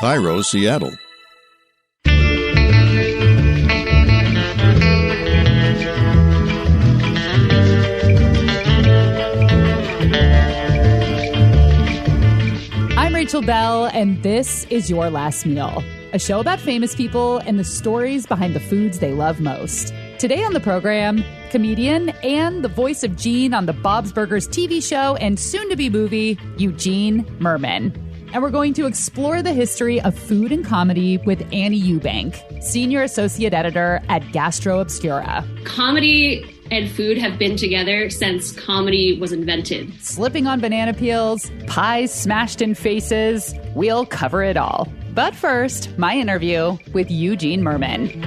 Cairo, Seattle. I'm Rachel Bell, and this is Your Last Meal, a show about famous people and the stories behind the foods they love most. Today on the program, comedian and the voice of Gene on the Bob's Burgers TV show and soon-to-be movie, Eugene Mirman. And we're going to explore the history of food and comedy with Annie Eubank, Senior Associate Editor at Gastro Obscura. Comedy and food have been together since comedy was invented. Slipping on banana peels, pies smashed in faces, we'll cover it all. But first, my interview with Eugene Mirman.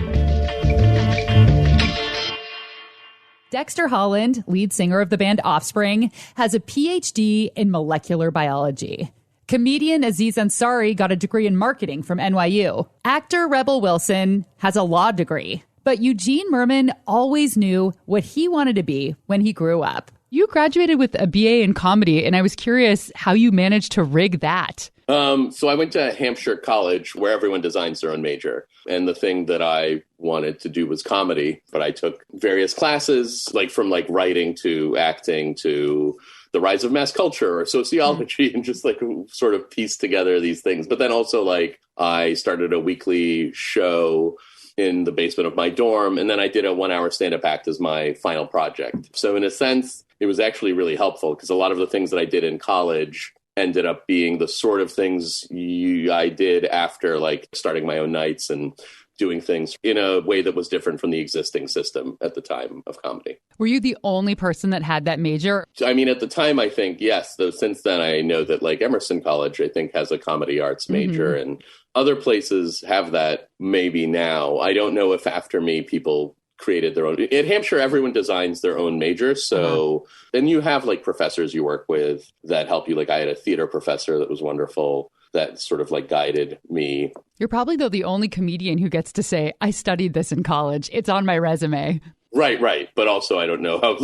Dexter Holland, lead singer of the band Offspring, has a PhD in molecular biology. Comedian Aziz Ansari got a degree in marketing from NYU. Actor Rebel Wilson has a law degree. But Eugene Mirman always knew what he wanted to be when he grew up. You graduated with a BA in comedy, and I was curious how you managed to rig that. So I went to Hampshire College, where everyone designs their own major. And the thing that I wanted to do was comedy. But I took various classes, from writing to acting to the rise of mass culture or sociology, and just sort of pieced together these things. But then also I started a weekly show in the basement of my dorm. And then I did a 1-hour stand-up act as my final project. So in a sense, it was actually really helpful because a lot of the things that I did in college ended up being the sort of things I did after starting my own nights and doing things in a way that was different from the existing system at the time of comedy. Were you the only person that had that major? I mean, at the time, I think, yes. Though since then, I know that Emerson College, I think, has a comedy arts major, and other places have that maybe now. I don't know if after me, people created their own. At Hampshire, everyone designs their own major. So then you have professors you work with that help you. I had a theater professor that was wonderful that sort of guided me. You're probably, though, the only comedian who gets to say, I studied this in college. It's on my resume. Right. But also, I don't know how,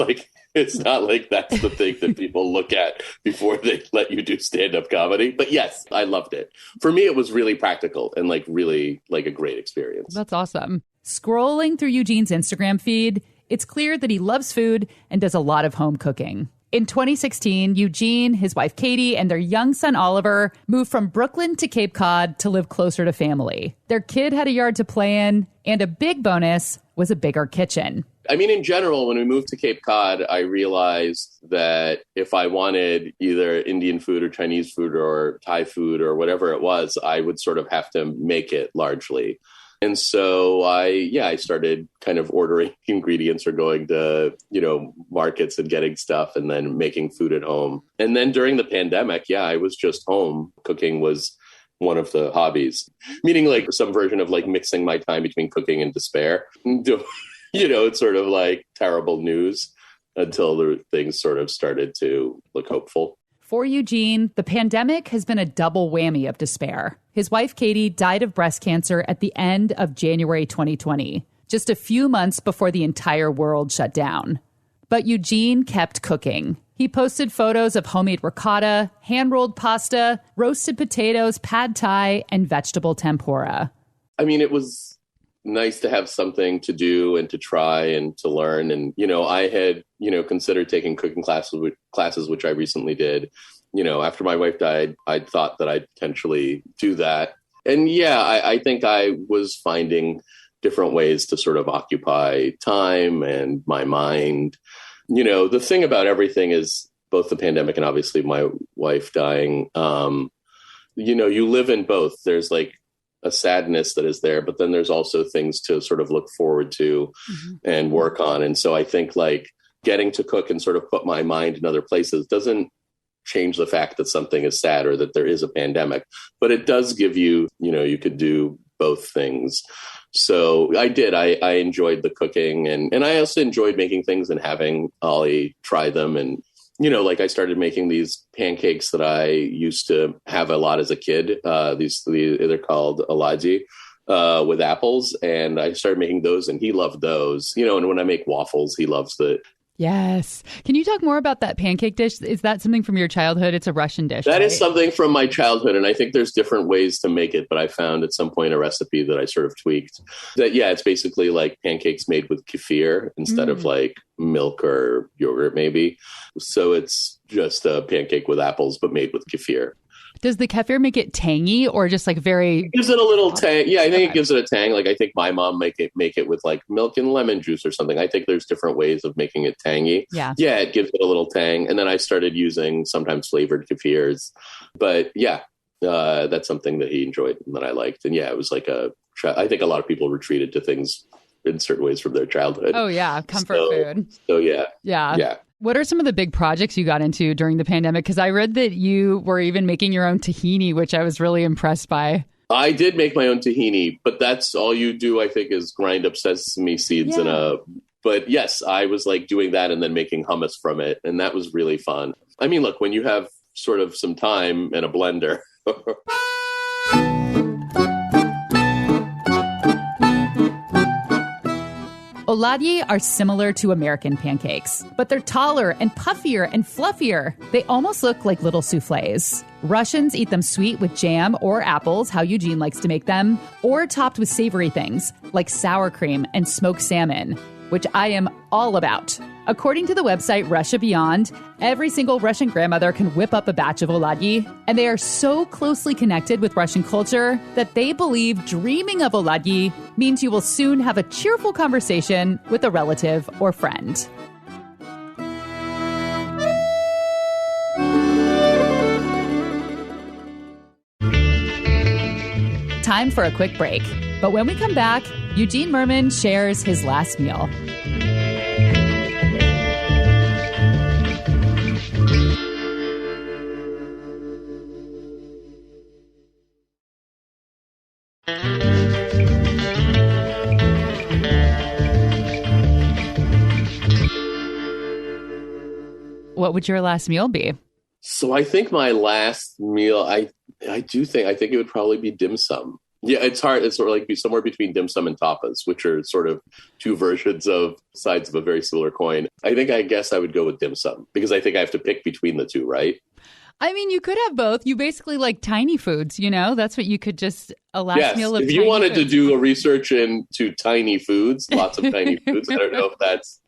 it's not that's the thing that people look at before they let you do stand-up comedy. But yes, I loved it. For me, it was really practical and really a great experience. That's awesome. Scrolling through Eugene's Instagram feed, it's clear that he loves food and does a lot of home cooking. In 2016, Eugene, his wife Katie, and their young son Oliver moved from Brooklyn to Cape Cod to live closer to family. Their kid had a yard to play in, and a big bonus was a bigger kitchen. I mean, in general, when we moved to Cape Cod, I realized that if I wanted either Indian food or Chinese food or Thai food or whatever it was, I would sort of have to make it largely. And so I started kind of ordering ingredients or going to, markets and getting stuff and then making food at home. And then during the pandemic, I was just home. Cooking was one of the hobbies, meaning some version of mixing my time between cooking and despair. It's sort of terrible news until the things sort of started to look hopeful. For Eugene, the pandemic has been a double whammy of despair. His wife, Katie, died of breast cancer at the end of January 2020, just a few months before the entire world shut down. But Eugene kept cooking. He posted photos of homemade ricotta, hand-rolled pasta, roasted potatoes, pad thai, and vegetable tempura. I mean, it was nice to have something to do and to try and to learn. And, I had, considered taking cooking classes, which I recently did. After my wife died, I thought that I'd potentially do that. And I think I was finding different ways to sort of occupy time and my mind. The thing about everything is both the pandemic and obviously my wife dying, you live in both. There's a sadness that is there, but then there's also things to sort of look forward to and work on. And so I think getting to cook and sort of put my mind in other places doesn't change the fact that something is sad or that there is a pandemic, but it does give you, you could do both things. So I did, I enjoyed the cooking and I also enjoyed making things and having Ollie try them. And, I started making these pancakes that I used to have a lot as a kid. They're called oladji with apples. And I started making those and he loved those, and when I make waffles, he loves Yes. Can you talk more about that pancake dish? Is that something from your childhood? It's a Russian dish, That right? is something from my childhood, and I think there's different ways to make it, but I found at some point a recipe that I sort of tweaked. That, yeah, it's basically like pancakes made with kefir instead of like milk or yogurt, maybe. So it's just a pancake with apples, but made with kefir. Does the kefir make it tangy or just like very... It gives it a little tang. Yeah, I think it gives it a tang. Like I think my mom make it with like milk and lemon juice or something. I think there's different ways of making it tangy. Yeah. Yeah, it gives it a little tang. And then I started using sometimes flavored kefirs. But yeah, that's something that he enjoyed and that I liked. And yeah, it was like I think a lot of people retreated to things in certain ways from their childhood. Oh yeah, comfort food. So yeah. Yeah. What are some of the big projects you got into during the pandemic? Because I read that you were even making your own tahini, which I was really impressed by. I did make my own tahini, but that's all you do, I think, is grind up sesame seeds But yes, I was like doing that and then making hummus from it. And that was really fun. I mean, look, when you have sort of some time and a blender. Oladyi are similar to American pancakes, but they're taller and puffier and fluffier. They almost look like little soufflés. Russians eat them sweet with jam or apples, how Eugene likes to make them, or topped with savory things like sour cream and smoked salmon, which I am all about. According to the website Russia Beyond, every single Russian grandmother can whip up a batch of oladyi, and they are so closely connected with Russian culture that they believe dreaming of oladyi means you will soon have a cheerful conversation with a relative or friend. Time for a quick break. But when we come back, Eugene Mirman shares his last meal. What would your last meal be? So I think my last meal, I think it would probably be dim sum. Yeah, it's hard. It's sort of like be somewhere between dim sum and tapas, which are sort of two versions of sides of a very similar coin. I guess I would go with dim sum because I think I have to pick between the two, right? I mean, you could have both. You basically like tiny foods, you know? That's what you could just, a last meal of if you wanted to do a research into tiny foods, lots of tiny foods, I don't know if that's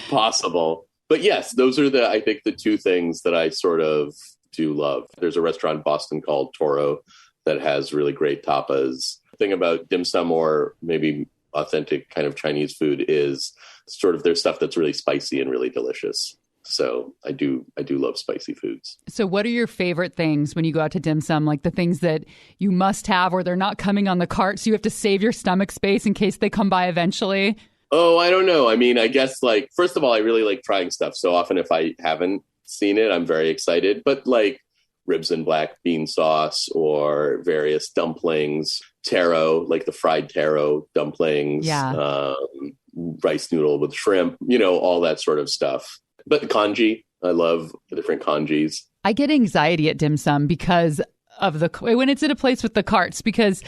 possible. But yes, those are I think the two things that I sort of do love. There's a restaurant in Boston called Toro that has really great tapas. The thing about dim sum or maybe authentic kind of Chinese food is sort of there's stuff that's really spicy and really delicious. So I do love spicy foods. So what are your favorite things when you go out to dim sum? Like the things that you must have or they're not coming on the cart, so you have to save your stomach space in case they come by eventually? Oh, I don't know. I mean, I guess like, first of all, I really like trying stuff. So often if I haven't seen it, I'm very excited. But like ribs and black bean sauce or various dumplings, taro, like the fried taro dumplings, rice noodle with shrimp, all that sort of stuff. But kanji, I love the different kanjis. I get anxiety at dim sum because of when it's at a place with the carts, because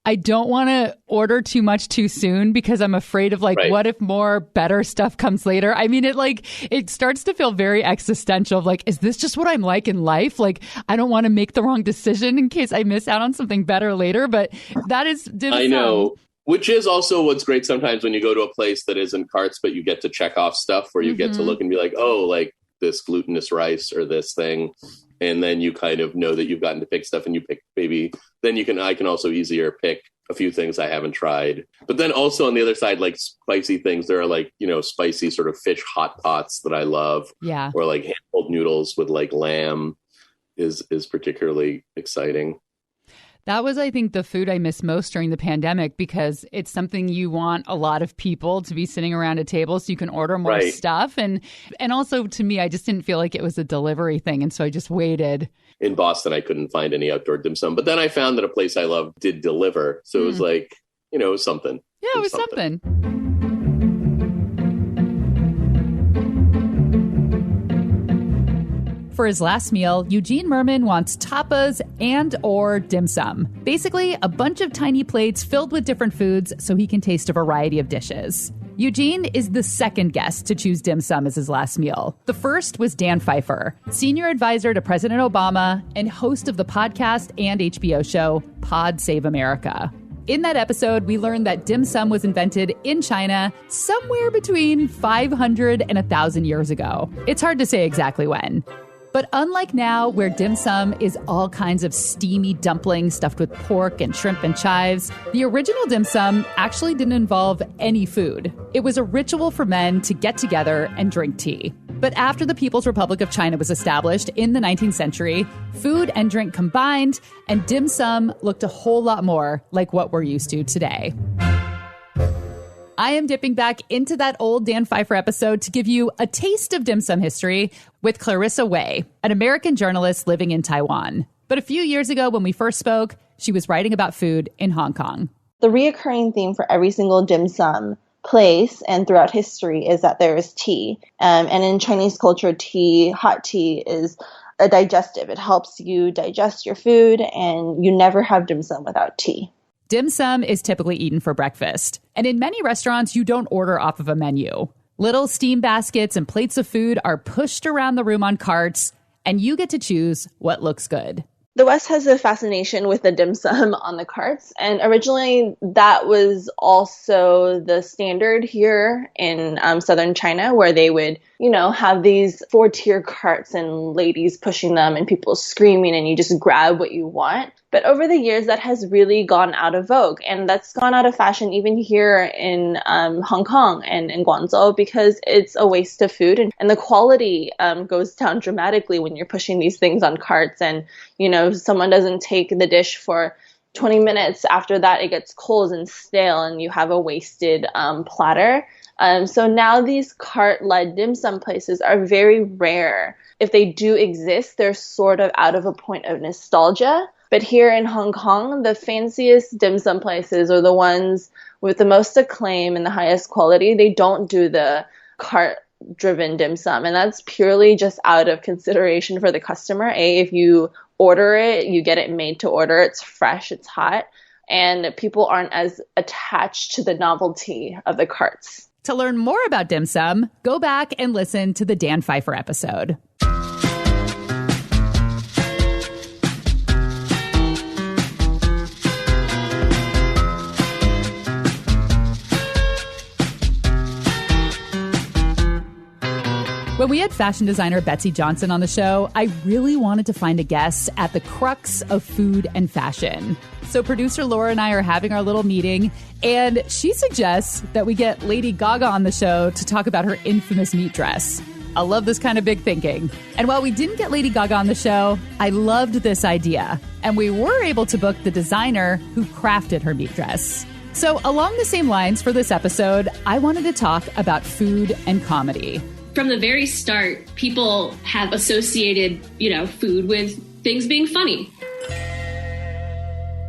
I don't want to order too much too soon because I'm afraid of what if more better stuff comes later? I mean, it starts to feel very existential of like, is this just what I'm like in life? Like, I don't want to make the wrong decision in case I miss out on something better later. But that is dim sum. I know. Which is also what's great sometimes when you go to a place that isn't carts, but you get to check off stuff where you get to look and be like, oh, like this glutinous rice or this thing. And then you kind of know that you've gotten to pick stuff and you pick maybe then I can also easier pick a few things I haven't tried. But then also on the other side, like spicy things, there are like, spicy sort of fish hot pots that I love. Yeah. Or like hand-pulled noodles with like lamb is particularly exciting. That was, I think, the food I missed most during the pandemic because it's something you want a lot of people to be sitting around a table so you can order more stuff. And also, to me, I just didn't feel like it was a delivery thing. And so I just waited. In Boston, I couldn't find any outdoor dim sum. But then I found that a place I love did deliver. So it was like, it was something. Yeah, it was something. For his last meal, Eugene Mirman wants tapas and or dim sum. Basically, a bunch of tiny plates filled with different foods so he can taste a variety of dishes. Eugene is the second guest to choose dim sum as his last meal. The first was Dan Pfeiffer, senior advisor to President Obama and host of the podcast and HBO show Pod Save America. In that episode, we learned that dim sum was invented in China somewhere between 500 and 1,000 years ago. It's hard to say exactly when. But unlike now, where dim sum is all kinds of steamy dumplings stuffed with pork and shrimp and chives, the original dim sum actually didn't involve any food. It was a ritual for men to get together and drink tea. But after the People's Republic of China was established in the 19th century, food and drink combined, and dim sum looked a whole lot more like what we're used to today. I am dipping back into that old Dan Pfeiffer episode to give you a taste of dim sum history with Clarissa Wei, an American journalist living in Taiwan. But a few years ago when we first spoke, she was writing about food in Hong Kong. The reoccurring theme for every single dim sum place and throughout history is that there is tea. And in Chinese culture, hot tea is a digestive. It helps you digest your food, and you never have dim sum without tea. Dim sum is typically eaten for breakfast, and in many restaurants, you don't order off of a menu. Little steam baskets and plates of food are pushed around the room on carts, and you get to choose what looks good. The West has a fascination with the dim sum on the carts, and originally that was also the standard here in southern China, where they would, have these 4-tier carts and ladies pushing them and people screaming, and you just grab what you want. But over the years, that has really gone out of vogue, and that's gone out of fashion even here in Hong Kong and in Guangzhou, because it's a waste of food, and the quality goes down dramatically when you're pushing these things on carts, and someone doesn't take the dish for 20 minutes. After that, it gets cold and stale, and you have a wasted platter. So now these cart-led dim sum places are very rare. If they do exist, they're sort of out of a point of nostalgia. But here in Hong Kong, the fanciest dim sum places are the ones with the most acclaim and the highest quality. They don't do the cart-driven dim sum, and that's purely just out of consideration for the customer. If you order it, you get it made to order. It's fresh, it's hot, and people aren't as attached to the novelty of the carts. To learn more about dim sum, go back and listen to the Dan Pfeiffer episode. When we had fashion designer Betsy Johnson on the show, I really wanted to find a guest at the crux of food and fashion. So producer Laura and I are having our little meeting, and she suggests that we get Lady Gaga on the show to talk about her infamous meat dress. I love this kind of big thinking. And while we didn't get Lady Gaga on the show, I loved this idea. And we were able to book the designer who crafted her meat dress. So along the same lines for this episode, I wanted to talk about food and comedy. From the very start, people have associated, food with things being funny.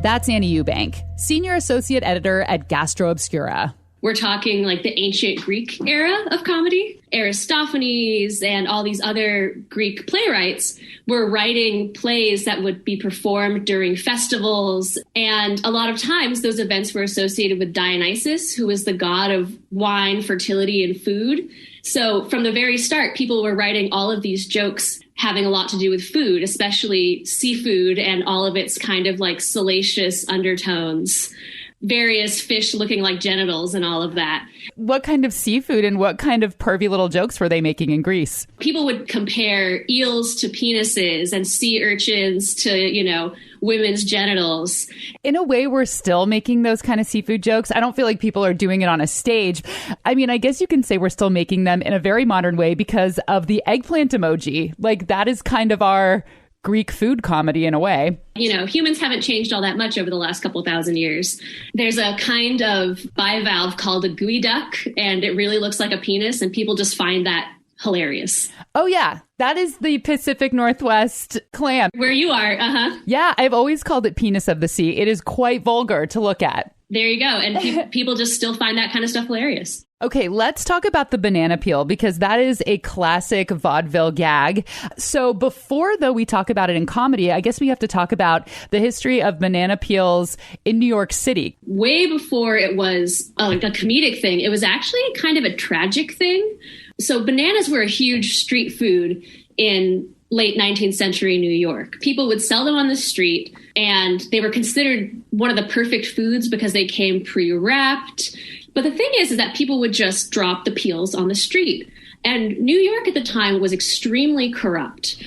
That's Annie Eubank, senior associate editor at Gastro Obscura. We're talking like the ancient Greek era of comedy. Aristophanes and all these other Greek playwrights were writing plays that would be performed during festivals. And a lot of times those events were associated with Dionysus, who was the god of wine, fertility, and food. So from the very start, people were writing all of these jokes having a lot to do with food, especially seafood and all of its kind of like salacious undertones. Various fish looking like genitals and all of that. What kind of seafood and what kind of pervy little jokes were they making in Greece? People would compare eels to penises and sea urchins to, women's genitals. In a way, we're still making those kind of seafood jokes. I don't feel like people are doing it on a stage. I mean, I guess you can say we're still making them in a very modern way because of the eggplant emoji. Like, that is kind of our Greek food comedy in a way. Humans haven't changed all that much over the last couple thousand years. There's a kind of bivalve called a geoduck, and it really looks like a penis, and people just find that hilarious. Oh, yeah. That is the Pacific Northwest clam. Where you are, Yeah, I've always called it penis of the sea. It is quite vulgar to look at. There you go. And people just still find that kind of stuff hilarious. Okay, let's talk about the banana peel, because that is a classic vaudeville gag. So before, though, we talk about it in comedy, I guess we have to talk about the history of banana peels in New York City. Way before it was like a comedic thing, it was actually kind of a tragic thing. So bananas were a huge street food in late 19th century New York. People would sell them on the street, and they were considered one of the perfect foods because they came pre-wrapped. But the thing is that people would just drop the peels on the street. And New York at the time was extremely corrupt.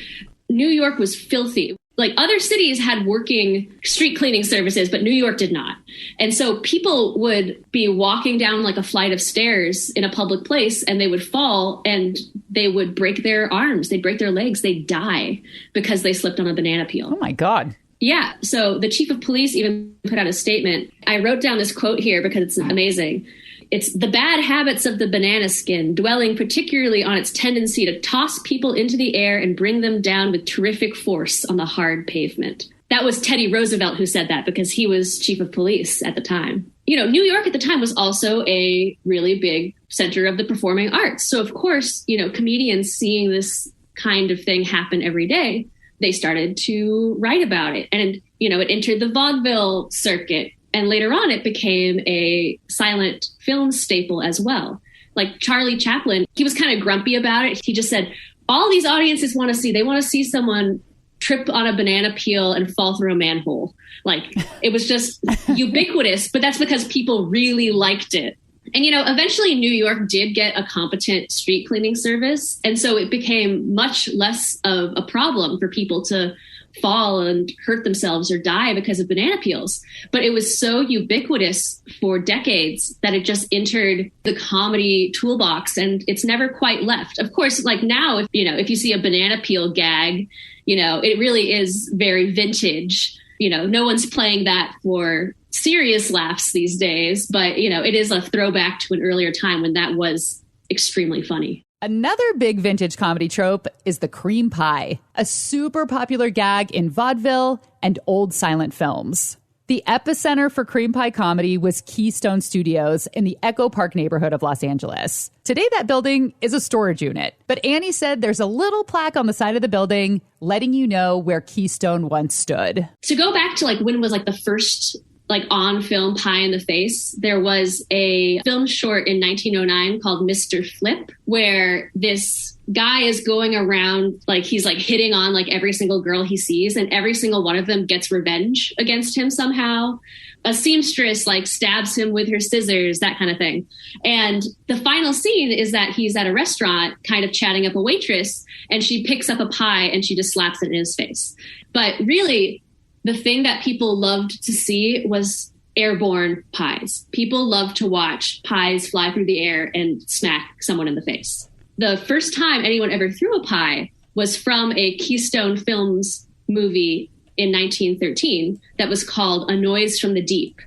New York was filthy. Like, other cities had working street cleaning services, but New York did not. And so people would be walking down like a flight of stairs in a public place, and they would fall and they would break their arms. They'd break their legs. They'd die because they slipped on a banana peel. Oh, my God. Yeah. So the chief of police even put out a statement. I wrote down this quote here because it's amazing. It's the bad habits of the banana skin, dwelling particularly on its tendency to toss people into the air and bring them down with terrific force on the hard pavement. That was Teddy Roosevelt who said that, because he was chief of police at the time. You know, New York at the time was also a really big center of the performing arts. So, of course, you know, comedians seeing this kind of thing happen every day, they started to write about it. And, you know, it entered the vaudeville circuit. And later on, it became a silent film staple as well. Like Charlie Chaplin, he was kind of grumpy about it. He just said, all these audiences want to see, they want to see someone trip on a banana peel and fall through a manhole. Like, it was just ubiquitous, but that's because people really liked it. And, you know, eventually New York did get a competent street cleaning service. And so it became much less of a problem for people to fall and hurt themselves or die because of banana peels. But it was so ubiquitous for decades that it just entered the comedy toolbox, and it's never quite left. Of course, like now, if you see a banana peel gag, you know, it really is very vintage. You know, no one's playing that for serious laughs these days, but, you know, it is a throwback to an earlier time when that was extremely funny. Another big vintage comedy trope is the cream pie, a super popular gag in vaudeville and old silent films. The epicenter for cream pie comedy was Keystone Studios in the Echo Park neighborhood of Los Angeles. Today, that building is a storage unit, but Annie said there's a little plaque on the side of the building letting you know where Keystone once stood. To go back to like when was like the first like on film Pie in the Face, there was a film short in 1909 called Mr. Flip, where this guy is going around, like he's like hitting on like every single girl he sees, and every single one of them gets revenge against him somehow. A seamstress like stabs him with her scissors, that kind of thing. And the final scene is that he's at a restaurant kind of chatting up a waitress, and she picks up a pie and she just slaps it in his face. But really, the thing that people loved to see was airborne pies. People loved to watch pies fly through the air and smack someone in the face. The first time anyone ever threw a pie was from a Keystone Films movie in 1913 that was called A Noise from the Deep.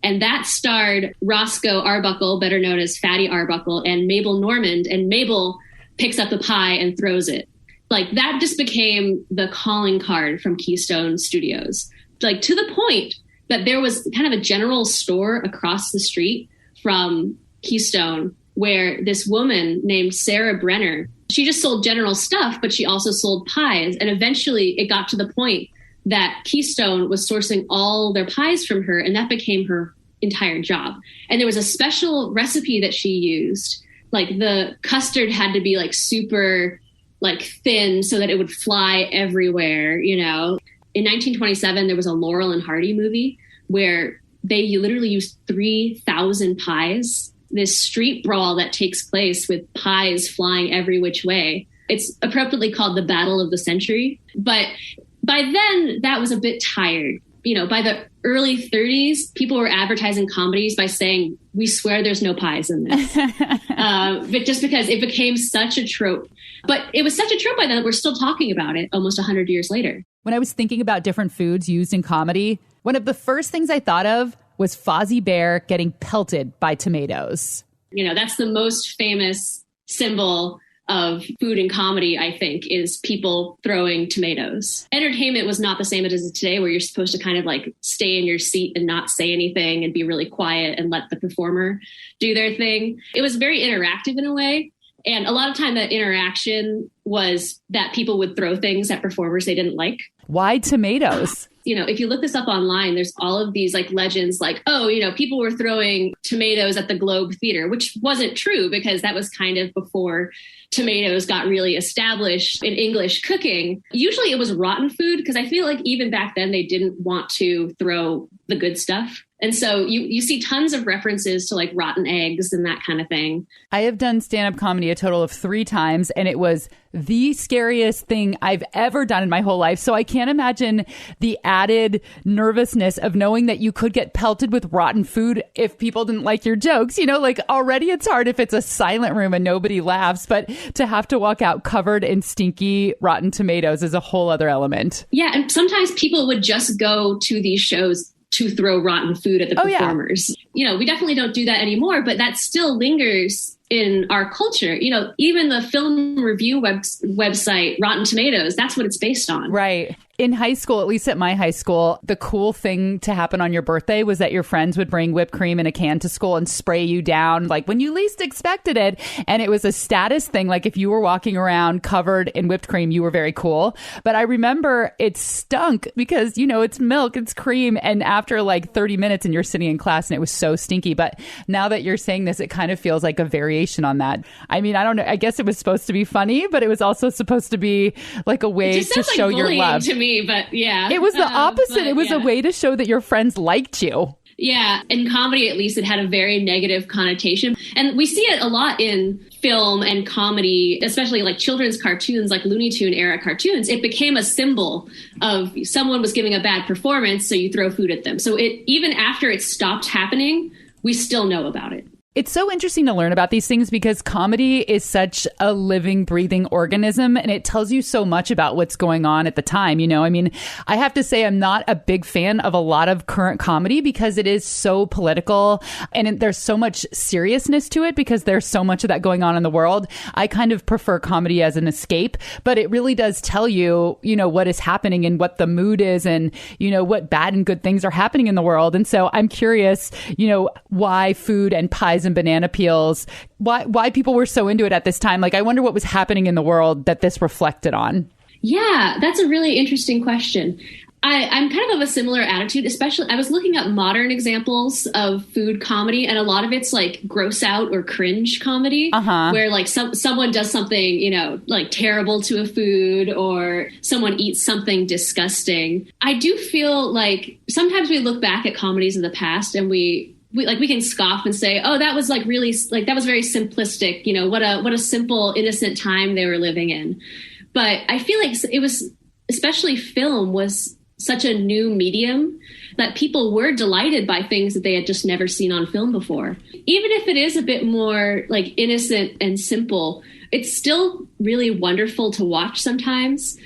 And that starred Roscoe Arbuckle, better known as Fatty Arbuckle, and Mabel Normand. And Mabel picks up the pie and throws it. Like, that just became the calling card from Keystone Studios, like to the point that there was kind of a general store across the street from Keystone where this woman named Sarah Brenner, she just sold general stuff, but she also sold pies. And eventually it got to the point that Keystone was sourcing all their pies from her, and that became her entire job. And there was a special recipe that she used. Like, the custard had to be like super like thin so that it would fly everywhere, you know. In 1927, there was a Laurel and Hardy movie where they literally used 3,000 pies. This street brawl that takes place with pies flying every which way. It's appropriately called the Battle of the Century. But by then, that was a bit tired. You know, by the early 30s, people were advertising comedies by saying, we swear there's no pies in this. But just because it became such a trope. But it was such a trope by then that we're still talking about it almost 100 years later. When I was thinking about different foods used in comedy, one of the first things I thought of was Fozzie Bear getting pelted by tomatoes. You know, that's the most famous symbol of food and comedy, I think, is people throwing tomatoes. Entertainment was not the same as it is today, where you're supposed to kind of like stay in your seat and not say anything and be really quiet and let the performer do their thing. It was very interactive in a way. And a lot of time that interaction was that people would throw things at performers they didn't like. Why tomatoes? You know, if you look this up online, there's all of these like legends like, oh, you know, people were throwing tomatoes at the Globe Theater, which wasn't true because that was kind of before tomatoes got really established in English cooking. Usually it was rotten food because I feel like even back then they didn't want to throw the good stuff. And so you see tons of references to like rotten eggs and that kind of thing. I have done stand-up comedy a total of 3 times, and it was the scariest thing I've ever done in my whole life. So I can't imagine the added nervousness of knowing that you could get pelted with rotten food if people didn't like your jokes. You know, like already it's hard if it's a silent room and nobody laughs, but to have to walk out covered in stinky rotten tomatoes is a whole other element. Yeah, and sometimes people would just go to these shows to throw rotten food at the performers. Yeah. You know, we definitely don't do that anymore, but that still lingers in our culture. You know, even the film review website, Rotten Tomatoes, that's what it's based on. Right. In high school, at least at my high school, the cool thing to happen on your birthday was that your friends would bring whipped cream in a can to school and spray you down like when you least expected it. And it was a status thing. Like if you were walking around covered in whipped cream, you were very cool. But I remember it stunk because, you know, it's milk, it's cream. And after like 30 minutes and you're sitting in class and it was so stinky. But now that you're saying this, it kind of feels like a variation on that. I mean, I don't know. I guess it was supposed to be funny, but it was also supposed to be like a way to show your love. To me, but yeah. It was the opposite. It was a way to show that your friends liked you. Yeah. In comedy, at least, it had a very negative connotation. And we see it a lot in film and comedy, especially like children's cartoons, like Looney Tune era cartoons. It became a symbol of someone was giving a bad performance, so you throw food at them. So it even after it stopped happening, we still know about it. It's so interesting to learn about these things because comedy is such a living, breathing organism, and it tells you so much about what's going on at the time. You know, I mean, I have to say I'm not a big fan of a lot of current comedy because it is so political and there's so much seriousness to it because there's so much of that going on in the world. I kind of prefer comedy as an escape, but it really does tell you, you know, what is happening and what the mood is and, you know, what bad and good things are happening in the world. And so I'm curious, you know, why food and pies and banana peels, why people were so into it at this time. Like, I wonder what was happening in the world that this reflected on. Yeah, that's a really interesting question. I'm kind of a similar attitude, especially I was looking at modern examples of food comedy, and a lot of it's like gross out or cringe comedy, where like someone does something, you know, like terrible to a food or someone eats something disgusting. I do feel like sometimes we look back at comedies in the past and we can scoff and say, oh, that was like really like that was very simplistic. You know, what a simple, innocent time they were living in. But I feel like it was, especially film was such a new medium that people were delighted by things that they had just never seen on film before. Even if it is a bit more like innocent and simple, it's still really wonderful to watch sometimes.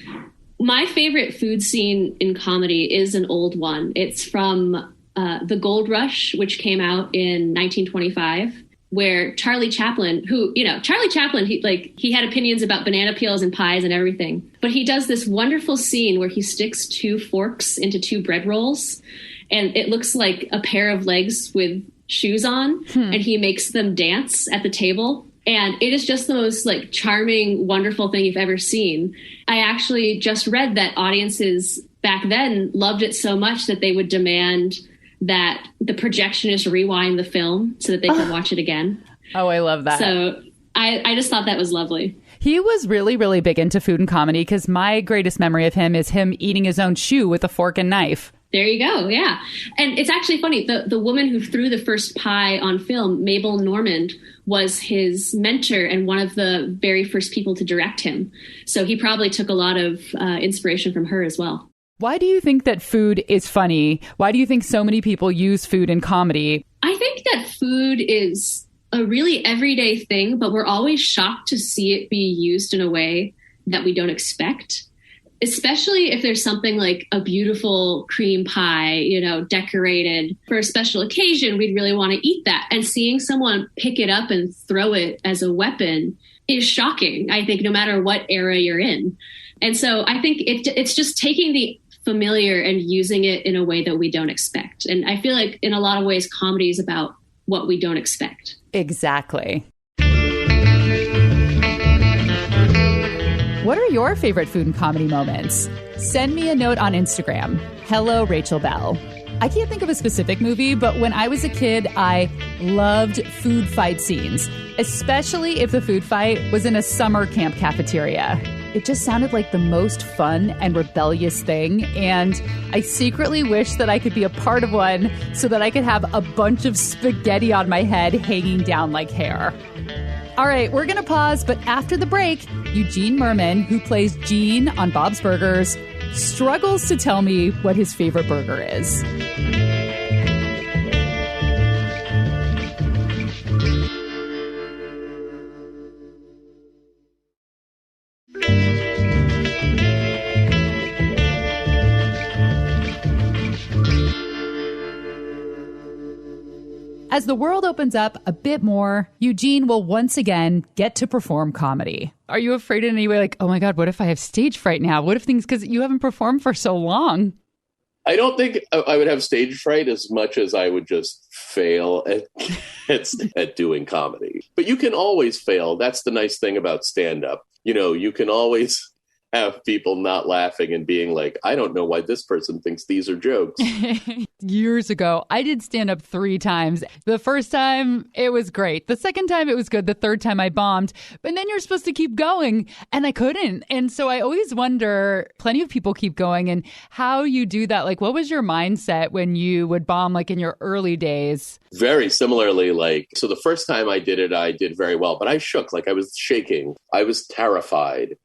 My favorite food scene in comedy is an old one. It's from The Gold Rush, which came out in 1925, where Charlie Chaplin, he had opinions about banana peels and pies and everything, but he does this wonderful scene where he sticks 2 forks into 2 bread rolls, and it looks like a pair of legs with shoes on, and he makes them dance at the table. And it is just the most like charming, wonderful thing you've ever seen. I actually just read that audiences back then loved it so much that they would demand that the projectionist rewind the film so that they could watch it again. Oh, I love that. So I just thought that was lovely. He was really, really big into food and comedy because my greatest memory of him is him eating his own shoe with a fork and knife. There you go. Yeah. And it's actually funny. The woman who threw the first pie on film, Mabel Normand, was his mentor and one of the very first people to direct him. So he probably took a lot of inspiration from her as well. Why do you think that food is funny? Why do you think so many people use food in comedy? I think that food is a really everyday thing, but we're always shocked to see it be used in a way that we don't expect. especially if there's something like a beautiful cream pie, you know, decorated for a special occasion, we'd really want to eat that. And seeing someone pick it up and throw it as a weapon is shocking, I think, no matter what era you're in. And so I think it's just taking the familiar and using it in a way that we don't expect. And I feel like in a lot of ways, comedy is about what we don't expect. Exactly. What are your favorite food and comedy moments? Send me a note on Instagram. Hello, Rachel Bell. I can't think of a specific movie, but when I was a kid, I loved food fight scenes, especially if the food fight was in a summer camp cafeteria. It just sounded like the most fun and rebellious thing, and I secretly wish that I could be a part of one so that I could have a bunch of spaghetti on my head hanging down like hair. All right, we're going to pause, but after the break, Eugene Mirman, who plays Gene on Bob's Burgers, struggles to tell me what his favorite burger is. As the world opens up a bit more, Eugene will once again get to perform comedy. Are you afraid in any way, like, oh my God, what if I have stage fright now? What if things, because you haven't performed for so long? I don't think I would have stage fright as much as I would just fail at doing comedy. But you can always fail. That's the nice thing about stand-up. You know, you can always have people not laughing and being like, I don't know why this person thinks these are jokes. Years ago, I did stand up 3 times. The first time, it was great. The second time, it was good. The third time, I bombed. But then you're supposed to keep going, and I couldn't. And so I always wonder, plenty of people keep going, and how you do that. Like, what was your mindset when you would bomb, like in your early days? Very similarly, like, so the first time I did it, I did very well, but I shook, like I was shaking. I was terrified.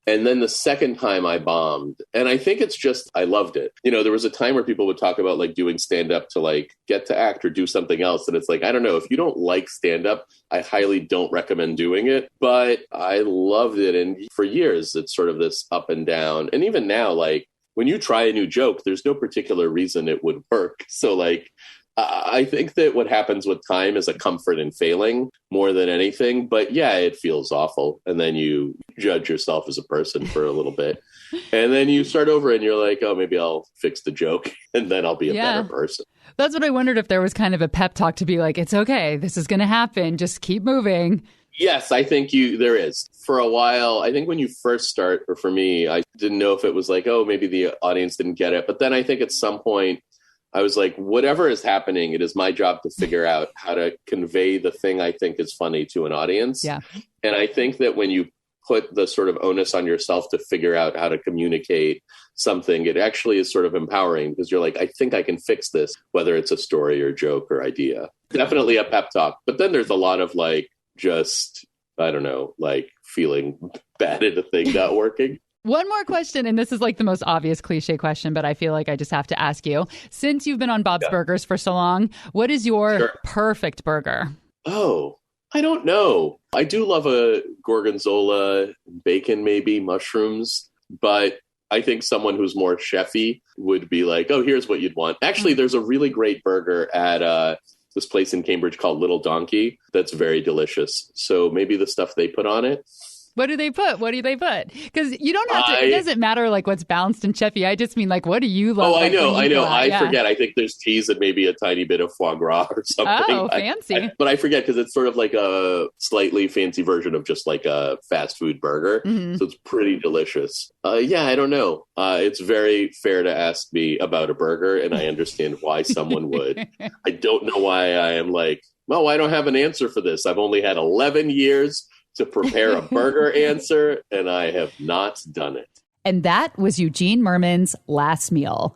And then the second time I bombed, and I think it's just, I loved it. You know, there was a time where people would talk about like doing stand-up to like get to act or do something else. And it's like, I don't know, if you don't like stand-up, I highly don't recommend doing it. But I loved it. And for years, it's sort of this up and down. And even now, like when you try a new joke, there's no particular reason it would work. So like, I think that what happens with time is a comfort in failing more than anything. But yeah, it feels awful. And then you judge yourself as a person for a little bit. And then you start over and you're like, oh, maybe I'll fix the joke and then I'll be a better person. That's what I wondered, if there was kind of a pep talk to be like, it's okay, this is going to happen. Just keep moving. Yes, I think there is. For a while, I think when you first start, or for me, I didn't know if it was like, oh, maybe the audience didn't get it. But then I think at some point, I was like, whatever is happening, it is my job to figure out how to convey the thing I think is funny to an audience. Yeah. And I think that when you put the sort of onus on yourself to figure out how to communicate something, it actually is sort of empowering, because you're like, I think I can fix this, whether it's a story or joke or idea. Definitely a pep talk. But then there's a lot of like, just, I don't know, like feeling bad at a thing not working. One more question, and this is like the most obvious cliche question, but I feel like I just have to ask you. Since you've been on Bob's Burgers for so long, what is your perfect burger? Oh, I don't know. I do love a gorgonzola, bacon, maybe mushrooms, but I think someone who's more chefy would be like, oh, here's what you'd want. Actually, there's a really great burger at this place in Cambridge called Little Donkey that's very delicious. So maybe the stuff they put on it. What do they put? Because you don't have to, it doesn't matter like what's balanced and chefy. I just mean like, what do you love? Oh, I know. I forget. I think there's cheese and maybe a tiny bit of foie gras or something. Oh, fancy. But I forget, because it's sort of like a slightly fancy version of just like a fast food burger. Mm-hmm. So it's pretty delicious. Yeah, I don't know. It's very fair to ask me about a burger, and I understand why someone would. I don't know why I am like, well, I don't have an answer for this. I've only had 11 years to prepare a burger answer, and I have not done it. And that was Eugene Mirman's last meal.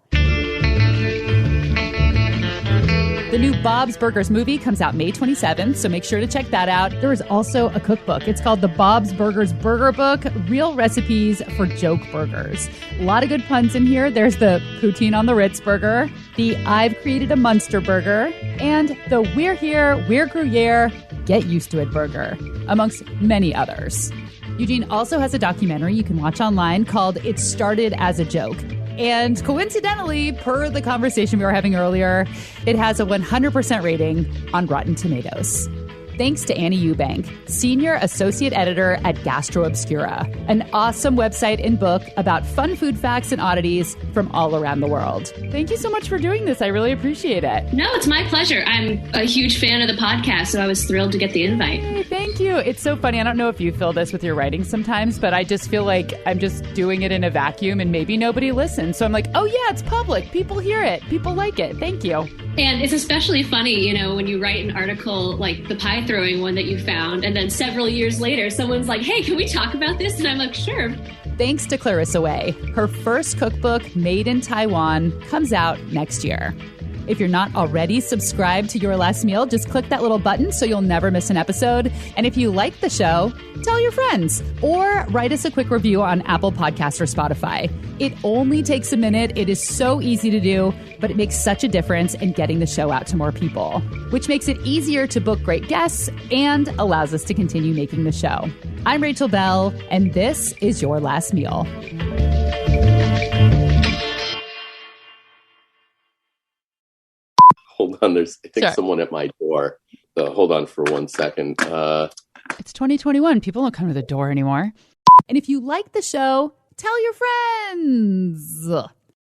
The new Bob's Burgers movie comes out May 27th, so make sure to check that out. There is also a cookbook. It's called the Bob's Burgers Burger Book, Real Recipes for Joke Burgers. A lot of good puns in here. There's the Poutine on the Ritz burger, the I've Created a Munster burger, and the We're Here, We're Gruyere, Get Used to It burger, amongst many others. Eugene also has a documentary you can watch online called It Started as a Joke. And coincidentally, per the conversation we were having earlier, it has a 100% rating on Rotten Tomatoes. Thanks to Annie Eubank, Senior Associate Editor at Gastro Obscura, an awesome website and book about fun food facts and oddities from all around the world. Thank you so much for doing this. I really appreciate it. No, it's my pleasure. I'm a huge fan of the podcast, so I was thrilled to get the invite. Hey, thank you. It's so funny. I don't know if you feel this with your writing sometimes, but I just feel like I'm just doing it in a vacuum and maybe nobody listens. So I'm like, oh yeah, it's public. People hear it. People like it. Thank you. And it's especially funny, when you write an article like the pie throwing one that you found, and then several years later, someone's like, hey, can we talk about this? And I'm like, sure. Thanks to Clarissa Wei. Her first cookbook, Made in Taiwan, comes out next year. If you're not already subscribed to Your Last Meal, just click that little button so you'll never miss an episode. And if you like the show, tell your friends or write us a quick review on Apple Podcasts or Spotify. It only takes a minute. It is so easy to do, but it makes such a difference in getting the show out to more people, which makes it easier to book great guests and allows us to continue making the show. I'm Rachel Bell, and this is Your Last Meal. Hold on, I think someone at my door. Hold on for 1 second. It's 2021. People don't come to the door anymore. And if you like the show, tell your friends.